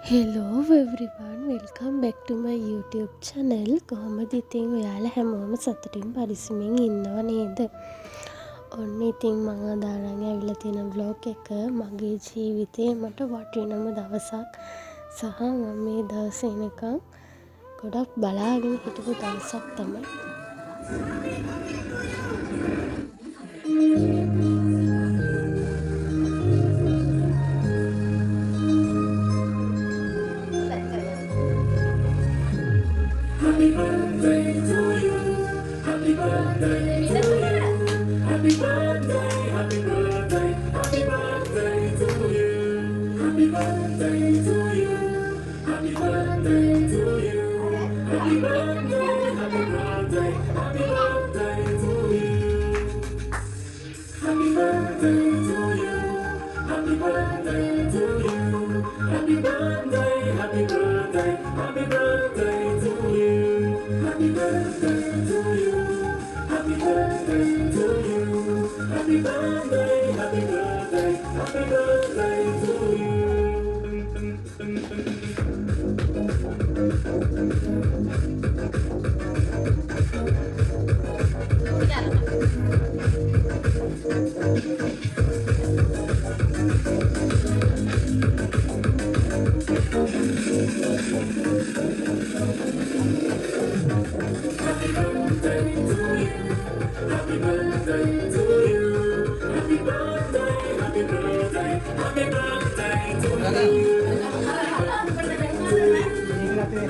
Hello everyone, welcome back to my YouTube channel. කොහොමද ඉතින් ඔයාලා හැමෝම සතුටින් පරිස්සමින් ඉන්නව නේද? ඔන්න ඉතින් මම අද අරන් ඇවිල්ලා තියෙන vlog එක මගේ ජීවිතේ මට වටිනම දවසක් සහ මම මේ දවසේ එනකම් ගොඩක් බලාගෙන හිටපු දවසක් තමයි. Happy birthday to you. Happy birthday to you. Happy birthday, happy birthday, happy birthday to you. Happy birthday to you. Happy birthday to you. Happy birthday, happy birthday, happy birthday to you. Happy birthday to you. Happy birthday to you. Happy birthday, happy birthday, happy birthday to you. Happy birthday to you. Happy birthday to you. Happy birthday, happy birthday, happy birthday to you. Happy birthday to you. Happy birthday to you. Happy birthday, happy birthday, happy birthday to you.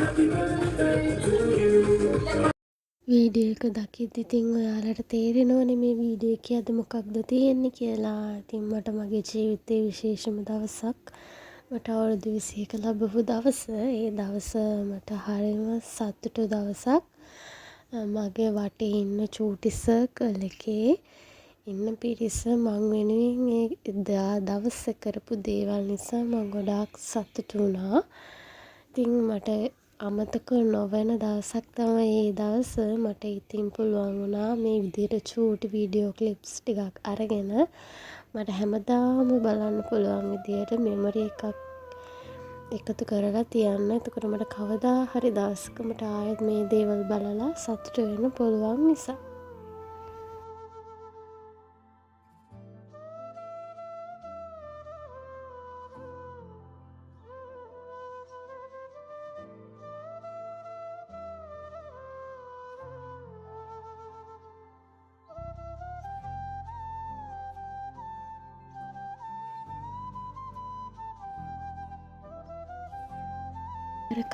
Happy birthday to you. Video එක දකිද්දි ඉතින් ඔයාලට තේරෙනවනේ මේ video එකේ අද මොකක්ද තියෙන්නේ කියලා. ඉතින් මට මගේ ජීවිතේ විශේෂම දවසක්. මට අවුරුදු 21 ලැබපු දවස. ඒ දවස මට හරිම සතුටු දවසක්. මගේ වටේ ඉන්න චූටි සර්කල් එකේ ඉන්න පිරිස මං වෙනුවෙන් ඒ දවසේ කරපු දේවල් නිසා මම ගොඩාක් සතුටු වුණා. ඉතින් මට අමතක නොවන දවසක් තමයි ඒ දවස. මට ඉතින් පුළුවන් වුණා මේ විදිහට චූටි වීඩියෝ ක්ලිප්ස් ටිකක් අරගෙන මට හැමදාම බලන්න පුළුවන් විදිහට මෙමරි එකක් එකතු කරලා තියන්න. එතකොට මට කවදා හරි දවසක මට ආයෙත් මේ දේවල් බලලා සතුට වෙන්න පුළුවන් නිසා.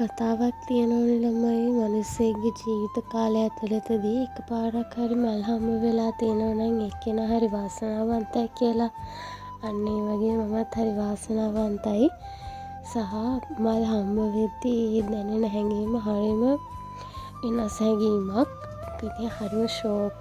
කතාවක් තියෙනවනේ ළමයි, මිනිස්සෙගේ ජීවිත කාලය ඇතුළතදී එකපාරක් හරි මල් හම්බ වෙලා තියෙනවා නම් එක්කෙනා හරි වාසනාවන්තයි කියලා. අන්න ඒ වගේ මමත් හරි වාසනාවන්තයි. සහ මල් හම්බ වෙද්දී දැනෙන හැඟීම හරිම වෙනස් හැඟීමක්. ඉතින් හරිම ෂෝක්